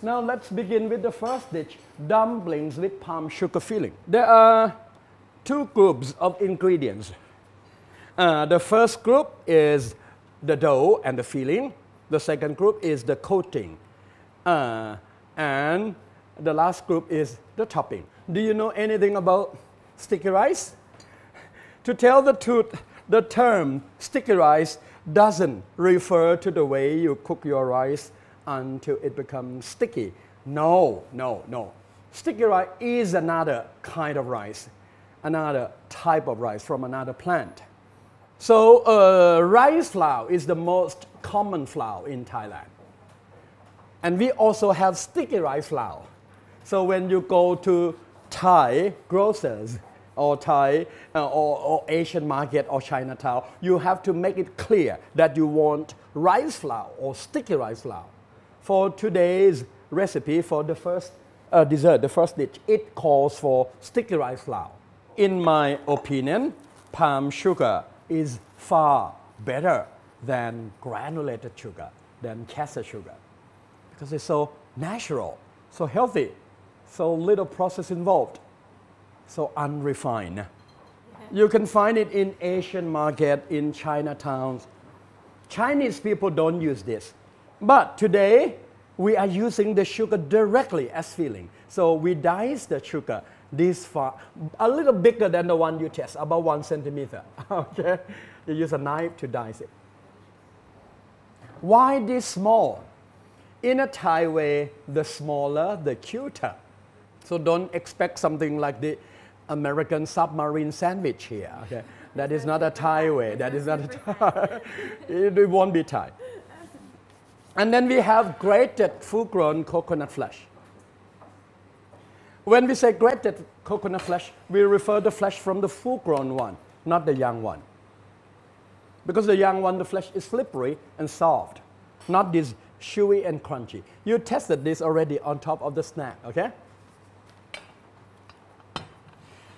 Now let's begin with the first dish, dumplings with palm sugar filling. There are two groups of ingredients. The first group is the dough and the filling. The second group is the coating. And the last group is the topping. Do you know anything about sticky rice? To tell the truth, the term sticky rice doesn't refer to the way you cook your rice until it becomes sticky. No. Sticky rice is another kind of rice, another type of rice from another plant. So rice flour is the most common flour in Thailand. And we also have sticky rice flour. So when you go to Thai grocers or Thai or Asian market or Chinatown, you have to make it clear that you want rice flour or sticky rice flour. For today's recipe, for the first dessert, the first dish, it calls for sticky rice flour. In my opinion, palm sugar is far better than granulated sugar, than caster sugar, because it's so natural, so healthy, so little process involved, so unrefined. You can find it in Asian market, in Chinatowns. Chinese people don't use this. But today, we are using the sugar directly as filling. So we dice the sugar this far, a little bigger than the one you test, about 1 centimeter. Okay? You use a knife to dice it. Why this small? In a Thai way, the smaller, the cuter. So don't expect something like the American submarine sandwich here. Okay? That is not a Thai way. That is not a Thai. It won't be Thai. And then we have grated full-grown coconut flesh. When we say grated coconut flesh, we refer the flesh from the full-grown one, not the young one. Because the young one, the flesh is slippery and soft, not this chewy and crunchy. You tested this already on top of the snack, okay?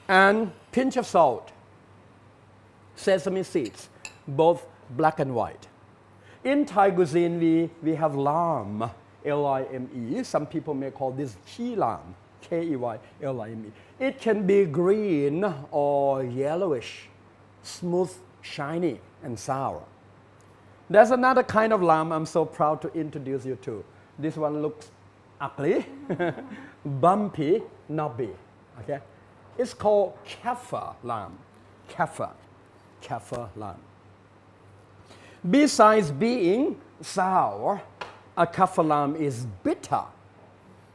And pinch of salt, sesame seeds, both black and white. In Thai cuisine, we have lamb, L-I-M-E. Some people may call this chi lam, K-E-Y-L-I-M-E. It can be green or yellowish, smooth, shiny, and sour. There's another kind of lamb I'm so proud to introduce you to. This one looks ugly, bumpy, knobby. Okay? It's called kaffir lamb. Kaffir lamb. Besides being sour, a kaffir lamb is bitter.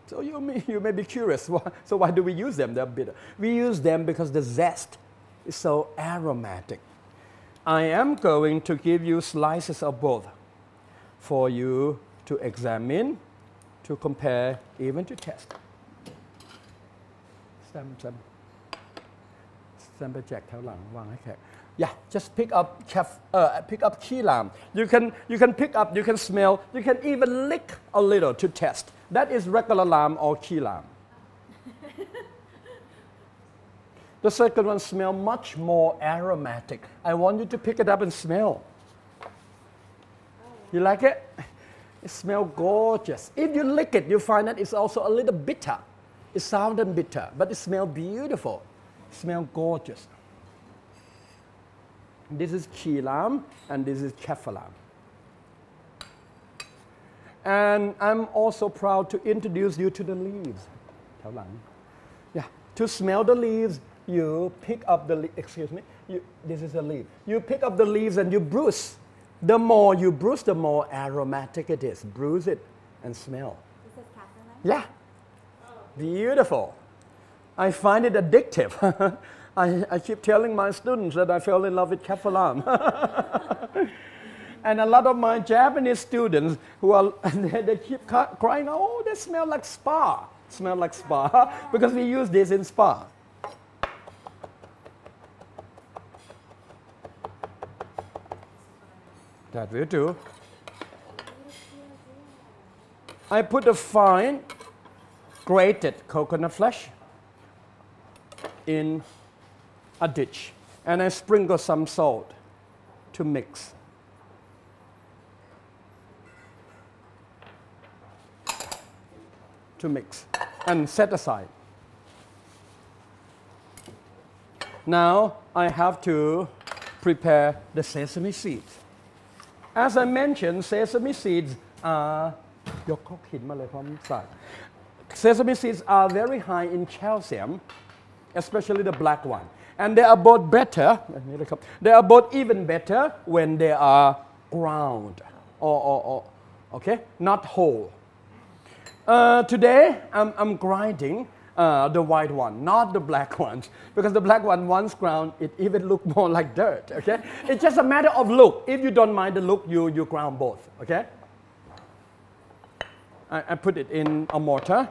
So you may be curious, so why do we use them? They're bitter. We use them because the zest is so aromatic. I am going to give you slices of both for you to examine, to compare, even to test. Yeah, just pick up key lamb. You can pick up, you can smell, you can even lick a little to test. That is regular lamb or key lamb. The second one smells much more aromatic. I want you to pick it up and smell. You like it? It smells gorgeous. If you lick it, you find that it's also a little bitter. It sounded bitter, but it smells beautiful. It smells gorgeous. This is key lamb, and this is kaffir lamb. And I'm also proud to introduce you to the leaves. Yeah, to smell the leaves, you pick up the, this is a leaf. You pick up the leaves and you bruise. The more you bruise, the more aromatic it is. Bruise it and smell. Is this kaffir lamb? Yeah. Beautiful. I find it addictive. I keep telling my students that I fell in love with kaffir lamb. And a lot of my Japanese students who are, they keep crying, oh, they smell like spa. Smell like spa, because we use this in spa. That will do. I put a fine grated coconut flesh in a dish, and I sprinkle some salt to mix. to mix and set aside. Now I have to prepare the sesame seeds. As I mentioned, sesame seeds are sesame seeds are very high in calcium, especially the black one. And they are both better, they are both even better when they are ground or okay, not whole. Today I'm grinding the white one, not the black ones, because the black one once ground, it even look more like dirt, okay? It's just a matter of look. If you don't mind the look, you ground both, okay? I put it in a mortar.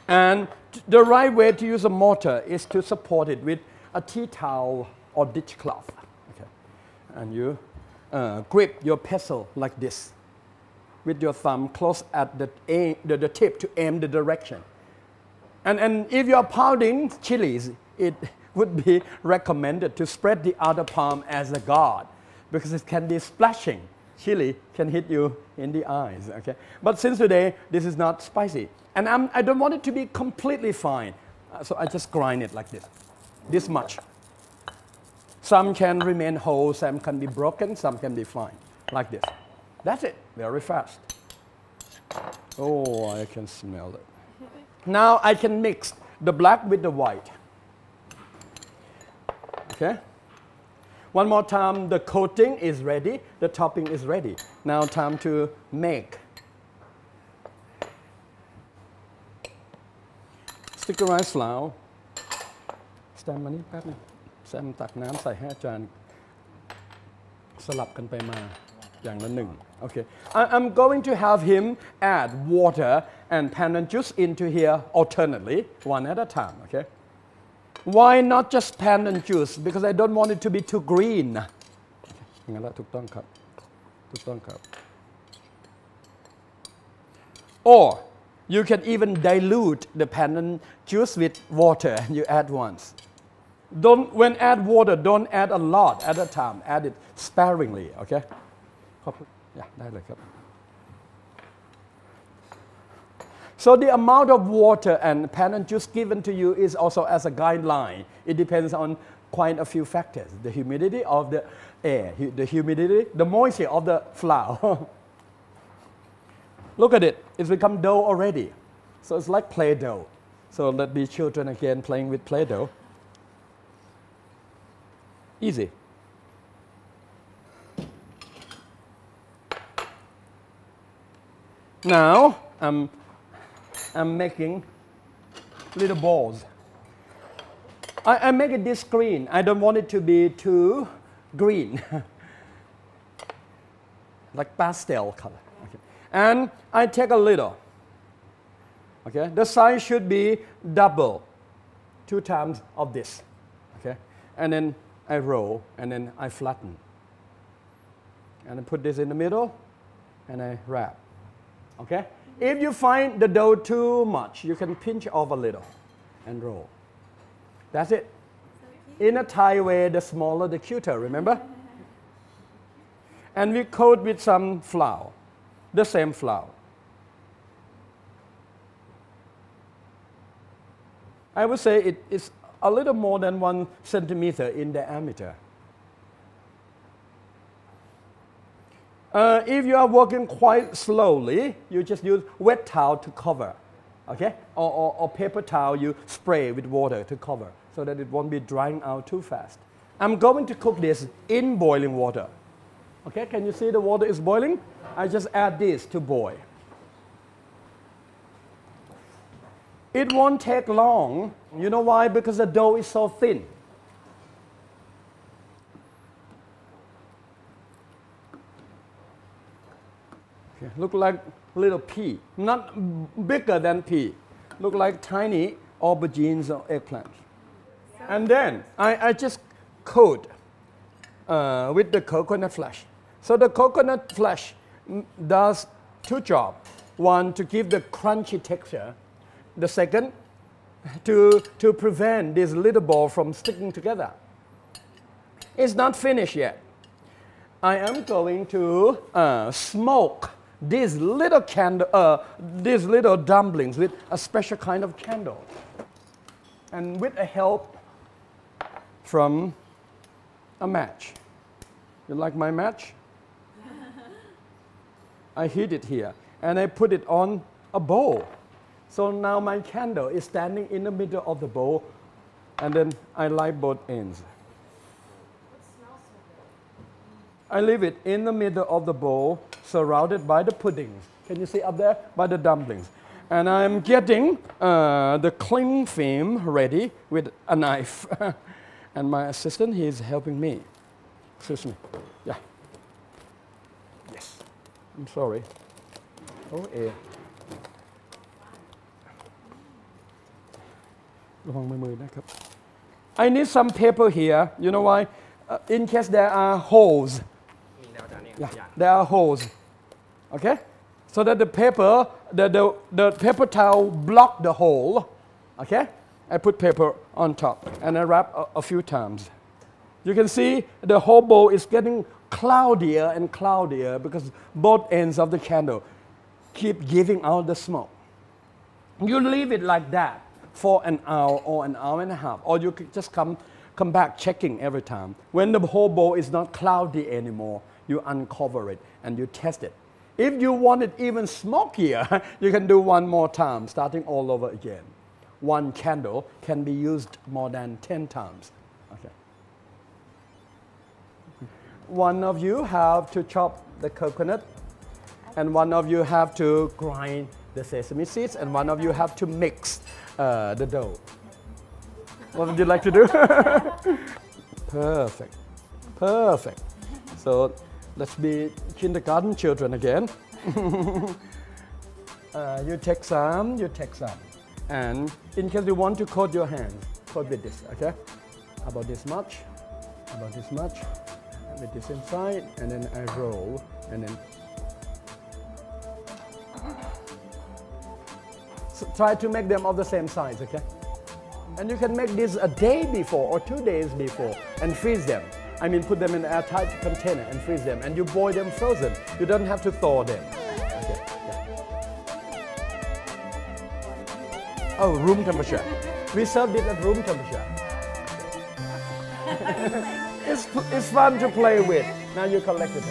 And the right way to use a mortar is to support it with a tea towel or dishcloth. Okay. And you grip your pestle like this with your thumb close at the tip to aim the direction. And if you are pounding chilies, it would be recommended to spread the other palm as a guard, because it can be splashing. Chili can hit you in the eyes, okay? But since today, this is not spicy. And I don't want it to be completely fine. So I just grind it like this much. Some can remain whole, some can be broken, some can be fine, like this. That's it, very fast. Oh, I can smell it. Now I can mix the black with the white. Okay? One more time, the coating is ready, the topping is ready. Now time to make. Sticky rice flour. แซมมานี่แป๊บนึงแซมตักน้ำใส่ให้อาจารย์สลับกันไปมาอย่างละหนึ่ง Okay. I'm going to have him add water and pandan juice into here alternately, one at a time, okay? Why not just pandan juice? Because I don't want it to be too green. งั้นละถูกต้องครับถูกต้องครับ Or you can even dilute the pandan juice with water and you add once. When add water, don't add a lot at a time. Add it sparingly, okay? ขอบคุณ Yeah, ได้เลยครับ So the amount of water and pandan juice given to you is also as a guideline. It depends on quite a few factors. The humidity of the air, the humidity, the moisture of the flour. Look at it. It's become dough already. So it's like Play-Doh. So let me children again playing with Play-Doh. Easy. Now I'm making little balls. I make it this green. I don't want it to be too green, like pastel color. Okay. And I take a little. Okay, the size should be double, 2 times of this. Okay, and then I roll and then I flatten. And I put this in the middle, and I wrap. Okay? If you find the dough too much, you can pinch off a little and roll. That's it. In a Thai way, the smaller the cuter, remember? And we coat with some flour, the same flour. I would say it is a little more than 1 centimeter in diameter. If you are working quite slowly, you just use wet towel to cover, okay? Or paper towel you spray with water to cover so that it won't be drying out too fast. I'm going to cook this in boiling water. Okay, can you see the water is boiling? I just add this to boil. It won't take long. You know why? Because the dough is so thin. Okay, look like little pea, not bigger than pea. Look like tiny aubergines or eggplants. And then I just coat with the coconut flesh. So the coconut flesh does 2 jobs. One, to give the crunchy texture. The second, to prevent this little ball from sticking together. It's not finished yet. I am going to smoke these little these little dumplings with a special kind of candle. And with a help from a match. You like my match? I heat it here and I put it on a bowl. So now my candle is standing in the middle of the bowl and then I light both ends. I leave it in the middle of the bowl surrounded by the puddings. Can you see up there? By the dumplings. And I'm getting the cling film ready with a knife. And my assistant, he is helping me. Excuse me. Yeah. Yes. I'm sorry. Oh, air. I need some paper here. You know why? In case there are holes. Yeah, there are holes. Okay? So that the paper, the paper towel block the hole. Okay? I put paper on top and I wrap a few times. You can see the whole bowl is getting cloudier and cloudier because both ends of the candle keep giving out the smoke. You leave it like that for an hour or an hour and a half, or you could just come back checking every time. When the whole bowl is not cloudy anymore, you uncover it and you test it. If you want it even smokier, you can do one more time, starting all over again. One candle can be used more than 10 times. Okay. One of you have to chop the coconut, and one of you have to grind the sesame seeds, and one of you have to mix the dough. What would you like to do? Perfect. Perfect. So let's be kindergarten children again. You take some, you take some. And in case you want to coat your hands, coat with this, okay? About this much, about this much, with this inside, and then I roll, and then so try to make them of the same size, okay? And you can make this a day before or 2 days before and freeze them. I mean, put them in an airtight container and freeze them, and you boil them frozen. You don't have to thaw them. Okay, yeah. Oh, room temperature. We serve it at room temperature. It's fun to play with. Now you collect it.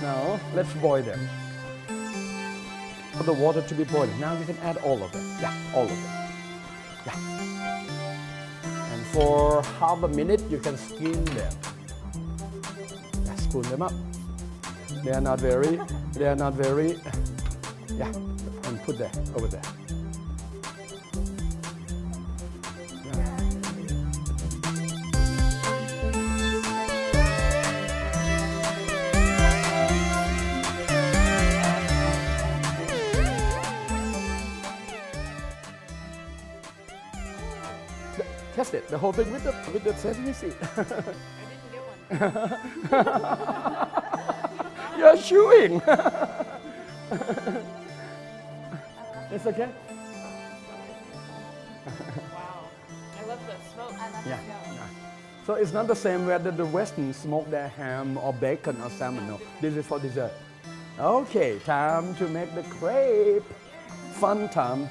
Now let's boil them. For the water to be boiling. Now you can add all of them. Yeah, all of them. Yeah. And for half a minute, you can skin them. Yeah, spoon them up. They are not very, yeah, and put that over there. Test it, the whole thing with the sesame seed. I didn't get one. You're chewing. It's okay? Wow. I love the smoke. Yeah. So it's not the same whether the Westerns smoke their ham or bacon or salmon. No, this is for dessert. Okay, time to make the crepe. Fun time.